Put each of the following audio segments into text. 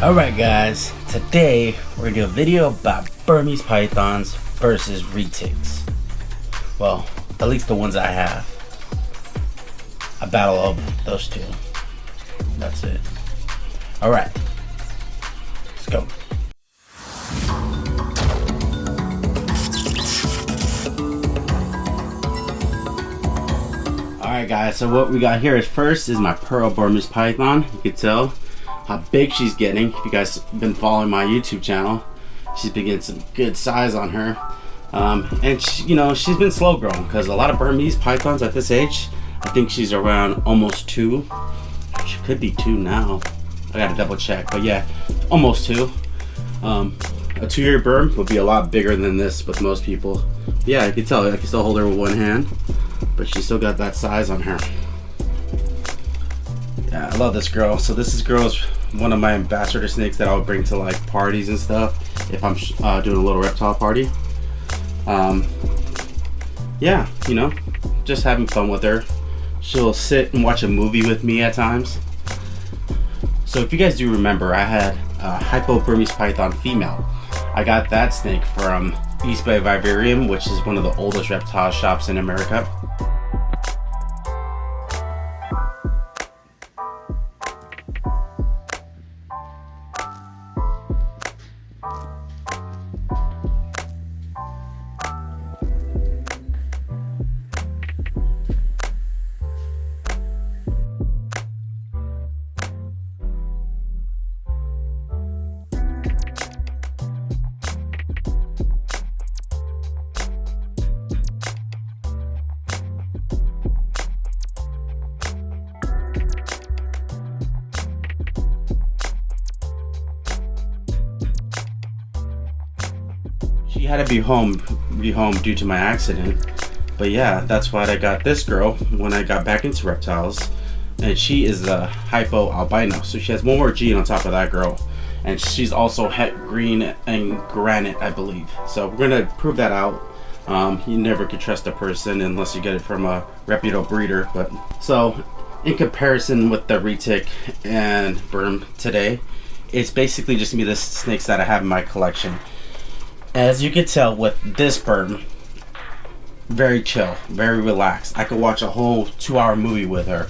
Alright guys, today we're gonna do a video about Burmese pythons versus retics. Well, at least the ones I have. A battle of those two. That's it. Alright, let's go. Alright guys, so what we got here is first is my pearl Burmese python. You can tell how big she's getting. If you guys have been following my YouTube channel, she's been getting some good size on her. And she, she's been slow growing because a lot of Burmese pythons at this age, I think she's around almost 2. She could be 2 now. I gotta double check, but yeah, almost 2. A 2-year Burm would be a lot bigger than this with most people. Yeah, I can tell. I can still hold her with one hand, but she still got that size on her. Yeah, I love this girl. So this girl is one of my ambassador snakes that I'll bring to like parties and stuff if I'm doing a little reptile party. Yeah, just having fun with her. She'll sit and watch a movie with me at times. So if you guys do remember, I had a Hypo Burmese Python female. I got that snake from East Bay Vivarium, which is one of the oldest reptile shops in America. She had to be home due to my accident, but yeah, that's why I got this girl when I got back into reptiles, and she is a hypo albino, so she has one more gene on top of that girl, and she's also het green and granite, I believe. So we're gonna prove that out. You never could trust a person unless you get it from a reputable breeder. But so in comparison with the retic and Burm today, it's basically just me the snakes that I have in my collection. As you can tell with this Burm, very chill, very relaxed. I could watch a whole 2-hour movie with her.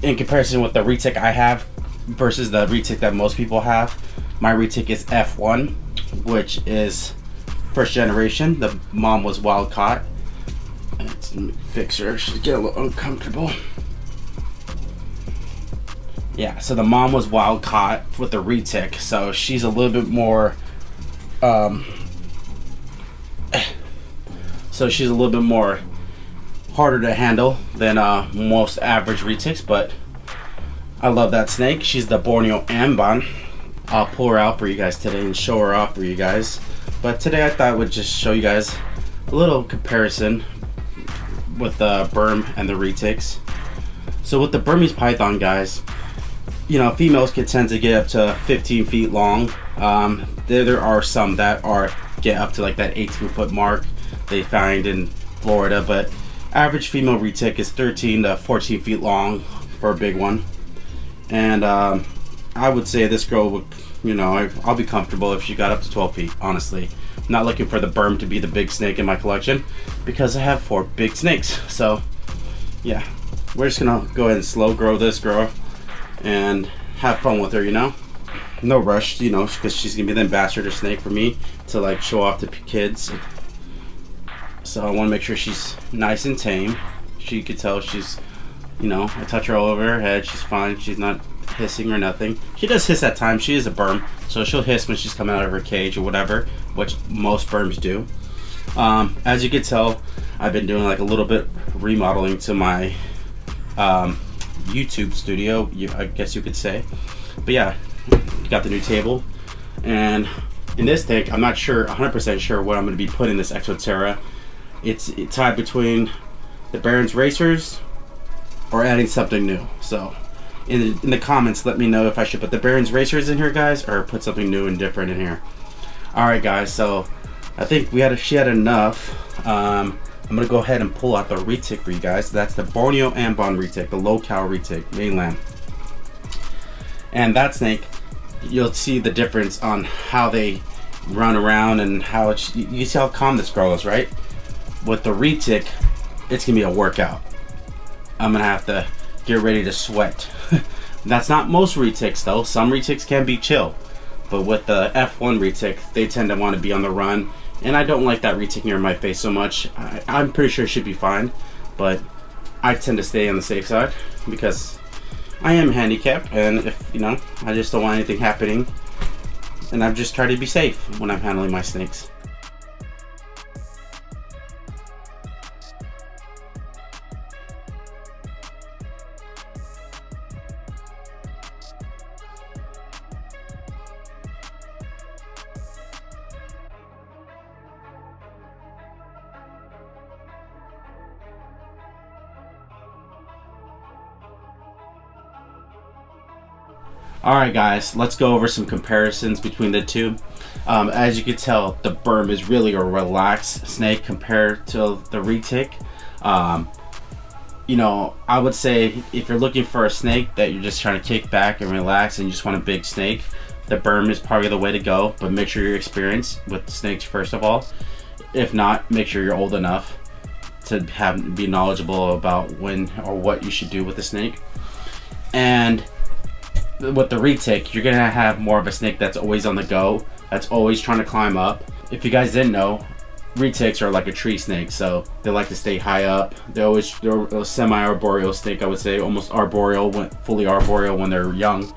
In comparison with the retic I have versus the retic that most people have, my retic is F1, which is first generation. The mom was wild caught. Let's fix her, she's getting a little uncomfortable. Yeah, so the mom was wild caught with the retic, so she's a little bit more harder to handle than most average retics, but I love that snake. She's the Borneo Amban. I'll pull her out for you guys today and show her off for you guys. But today I thought I would just show you guys a little comparison with the Burm and the retics. So with the Burmese python, guys, females can tend to get up to 15 feet long. There are some that get up to like that 18-foot mark they find in Florida, but average female retic is 13 to 14 feet long for a big one. And I would say this girl would, I'll be comfortable if she got up to 12 feet, honestly. I'm not looking for the Burm to be the big snake in my collection because I have 4 big snakes. So yeah, we're just gonna go ahead and slow grow this girl and have fun with her, no rush, because she's gonna be the ambassador snake for me to like show off to kids. So I want to make sure she's nice and tame. She could tell she's, I touch her all over her head, she's fine, she's not hissing or nothing. She does hiss at times. She is a Burm, so she'll hiss when she's coming out of her cage or whatever, which most Burms do. As you can tell, I've been doing like a little bit remodeling to my YouTube studio, I guess you could say. But yeah, got the new table, and in this tank I'm not sure 100% sure what I'm going to be putting this Exoterra. It's tied between the Baron's Racers or adding something new. So in the comments let me know if I should put the Baron's Racers in here, guys, or put something new and different in here. Alright guys, so I think she had enough. I'm gonna go ahead and pull out the retic for you guys. That's the Borneo Amban retic, the low-cal retic, mainland. And that snake you'll see the difference on how they run around and how it's, you see how calm this girl is, right? With the retic, it's gonna be a workout. I'm gonna have to get ready to sweat. That's not most retics though. Some retics can be chill, but with the F1 retic, they tend to want to be on the run, and I don't like that retic near my face so much. I'm pretty sure it should be fine, but I tend to stay on the safe side because I am handicapped, and if you know, I just don't want anything happening, and I've just tried to be safe when I'm handling my snakes. Alright guys, let's go over some comparisons between the two. As you can tell, the Burm is really a relaxed snake compared to the retic. You know, I would say if you're looking for a snake that you're just trying to kick back and relax and you just want a big snake, the Burm is probably the way to go, but make sure you're experienced with snakes first of all. If not, make sure you're old enough to be knowledgeable about when or what you should do with the snake. And with the retic, you're gonna have more of a snake that's always on the go, that's always trying to climb up. If you guys didn't know, retics are like a tree snake, so they like to stay high up. They're a semi-arboreal snake, I would say, almost arboreal, fully arboreal when they're young.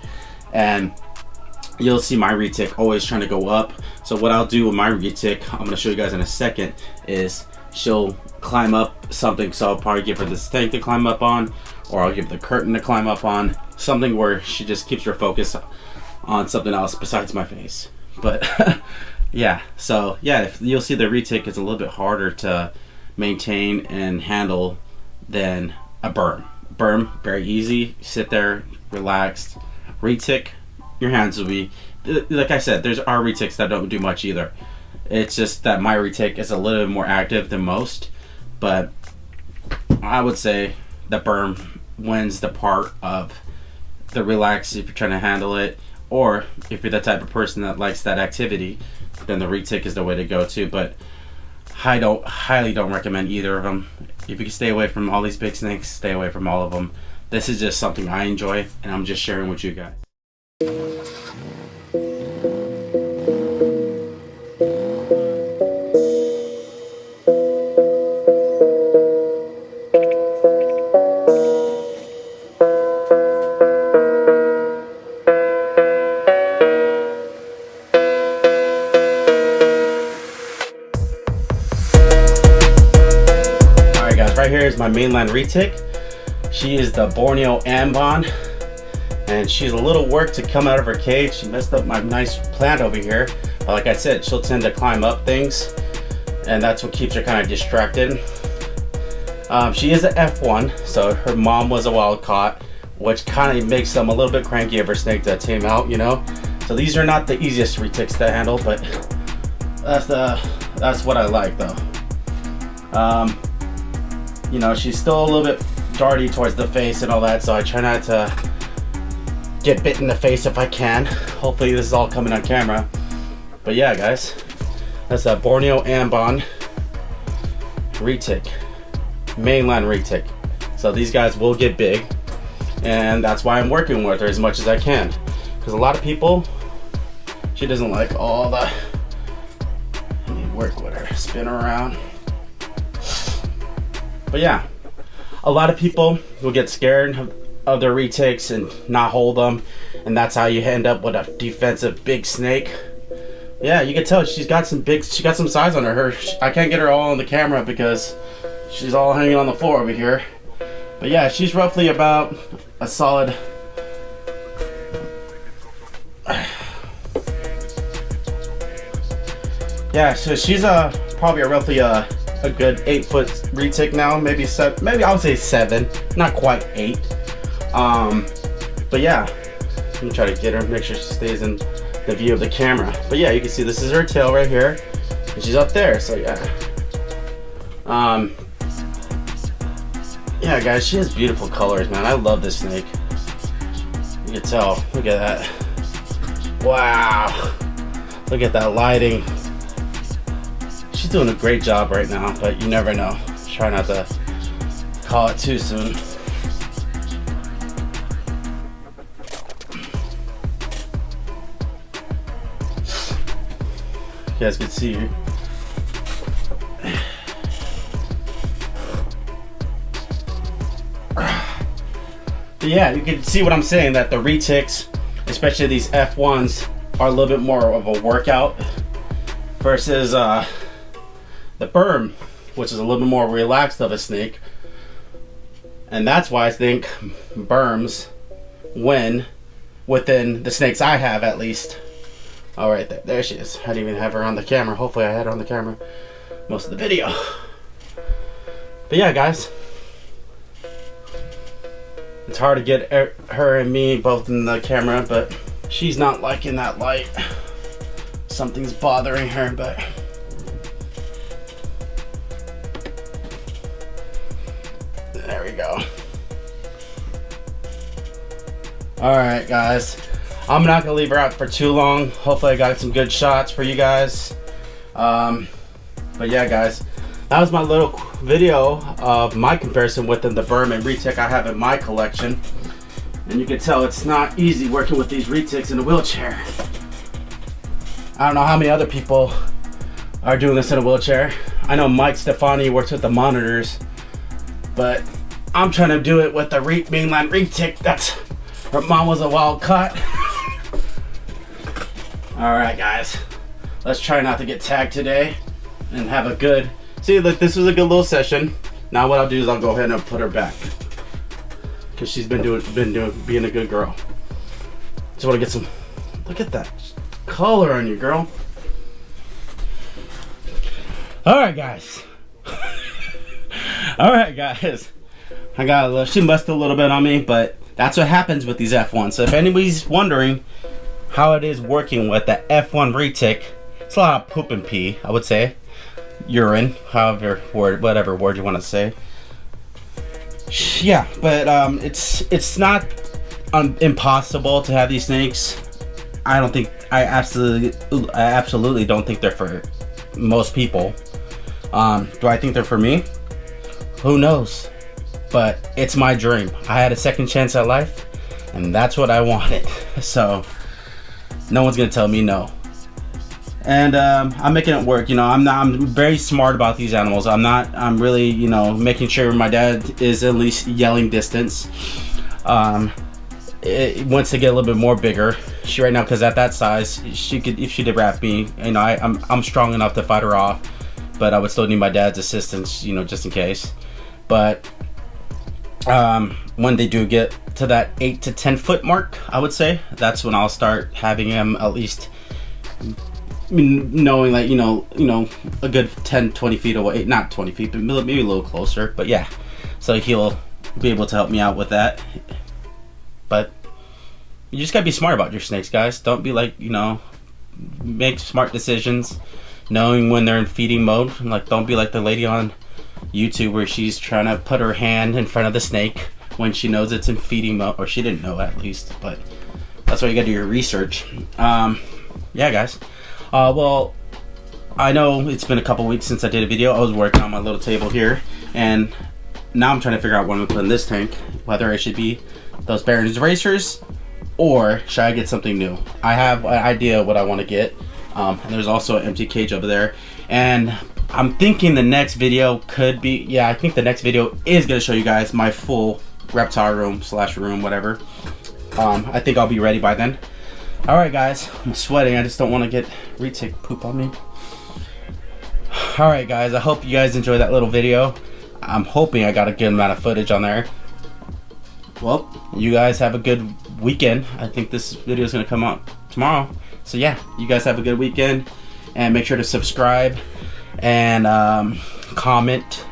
And you'll see my retic always trying to go up. So what I'll do with my retic, I'm gonna show you guys in a second, is she'll climb up something. So I'll probably give her the snake to climb up on, or I'll give the curtain to climb up on, something where she just keeps her focus on something else besides my face. But yeah, so yeah, if you'll see the retic is a little bit harder to maintain and handle than a Burm. Burm, very easy, sit there, relaxed. Retic, your hands will be, like I said, there's our retics that don't do much either. It's just that my retic is a little bit more active than most, but I would say the Burm wins the part of the relax if you're trying to handle it, or if you're the type of person that likes that activity, then the retic is the way to go too. But I highly don't recommend either of them. If you can stay away from all these big snakes, stay away from all of them. This is just something I enjoy, and I'm just sharing with you guys. Right here is my mainland retic. She is the Borneo Ambon, and she's a little work to come out of her cage. She messed up my nice plant over here, but like I said, she'll tend to climb up things, and that's what keeps her kind of distracted. She is an F1, so her mom was a wild caught, which kind of makes them a little bit cranky of her snake to tame out, you know. So these are not the easiest retics to handle, but that's what I like though. You know, she's still a little bit darty towards the face and all that, so I try not to get bit in the face if I can. Hopefully this is all coming on camera. But yeah guys, that's a Borneo Ambon retic, mainland retic. So these guys will get big, and that's why I'm working with her as much as I can, because a lot of people, she doesn't like all the, let me work with her, spin her around. But yeah, a lot of people will get scared of their retics and not hold them, and that's how you end up with a defensive big snake. Yeah, you can tell she got some size on her. I can't get her all on the camera because she's all hanging on the floor over here. But yeah, she's roughly about a solid, yeah, so she's probably roughly a good 8-foot retic now, maybe I would say 7, not quite 8. But yeah, let me try to get her, make sure she stays in the view of the camera. But yeah, you can see this is her tail right here, and she's up there. So yeah, yeah guys, she has beautiful colors, man. I love this snake. You can tell, look at that. Wow. Look at that lighting. She's doing a great job right now, but you never know. Try not to call it too soon. You guys can see her. But yeah, you can see what I'm saying, that the retics, especially these F1s, are a little bit more of a workout versus the Burm, which is a little bit more relaxed of a snake. And that's why I think Burms win within the snakes I have, at least. All right, there she is. I didn't even have her on the camera. Hopefully I had her on the camera most of the video. But yeah, guys, it's hard to get her and me both in the camera, but she's not liking that light. Something's bothering her, but there we go. All right, guys, I'm not gonna leave her out for too long. Hopefully I got some good shots for you guys. But yeah, guys, that was my little video of my comparison within the Burm and retic I have in my collection. And you can tell it's not easy working with these retics in a wheelchair. I don't know how many other people are doing this in a wheelchair. I know Mike Stefani works with the monitors, but I'm trying to do it with the mainland retic. That's her mom was a wild cut. All right, guys, let's try not to get tagged today and have a good, see, look, this was a good little session. Now what I'll do is I'll go ahead and put her back, because she's been being a good girl. Just want to get some, look at that color on you, girl. All right, guys. All right, guys. I got a little, she musted a little bit on me, but that's what happens with these F1s. So if anybody's wondering how it is working with the F1 retic, it's a lot of poop and pee, I would say. Urine, however word, whatever word you want to say. Yeah, but it's not impossible to have these snakes. I absolutely don't think they're for most people. Do I think they're for me? Who knows? But it's my dream. I had a second chance at life, and that's what I wanted. So no one's gonna tell me no. And I'm making it work. You know, I'm very smart about these animals. I'm really, you know, making sure my dad is at least yelling distance. It wants to get a little bit more bigger. She right now, because at that size, she could, if she did wrap me, you know, I'm strong enough to fight her off, but I would still need my dad's assistance, you know, just in case. But when they do get to that 8 to 10 foot mark, I would say that's when I'll start having him at least knowing that, you know, a good 10-20 feet away, not 20 feet, but maybe a little closer. But yeah, so he'll be able to help me out with that. But you just gotta be smart about your snakes, guys. Don't be like, you know, make smart decisions knowing when they're in feeding mode. Like, don't be like the lady on YouTube where she's trying to put her hand in front of the snake when she knows it's in feeding mode, or she didn't know at least. But that's why you gotta do your research. Yeah, guys. Well, I know it's been a couple weeks since I did a video. I was working on my little table here, and now I'm trying to figure out what I'm gonna put in this tank, whether it should be those Barron's racers or should I get something new. I have an idea what I want to get, and there's also an empty cage over there, and I'm thinking the next video could be, yeah, I think the next video is going to show you guys my full reptile room / room, whatever. I think I'll be ready by then. Alright, guys, I'm sweating. I just don't want to get retic poop on me. Alright, guys, I hope you guys enjoyed that little video. I'm hoping I got a good amount of footage on there. Well, you guys have a good weekend. I think this video is going to come out tomorrow. So yeah, you guys have a good weekend, and make sure to subscribe and comment,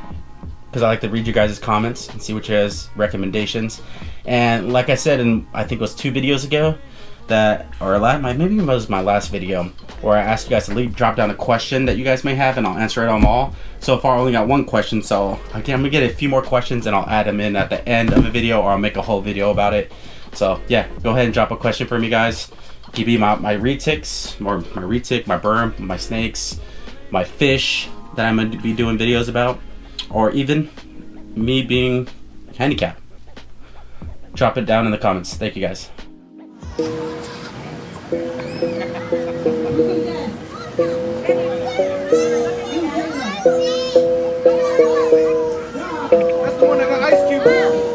because I like to read you guys' comments and see what you guys' recommendations. And like I said, in I think it was 2 videos ago, maybe it was my last video, where I asked you guys to drop down a question that you guys may have, and I'll answer it on them all. So far I only got 1 question, so I'm gonna get a few more questions and I'll add them in at the end of a video, or I'll make a whole video about it. So yeah, go ahead and drop a question for me, guys, Could be my retics, or my retic, my berm, my snakes, my fish that I'm gonna be doing videos about, or even me being handicapped. Drop it down in the comments. Thank you guys. That's the one that got ice cube.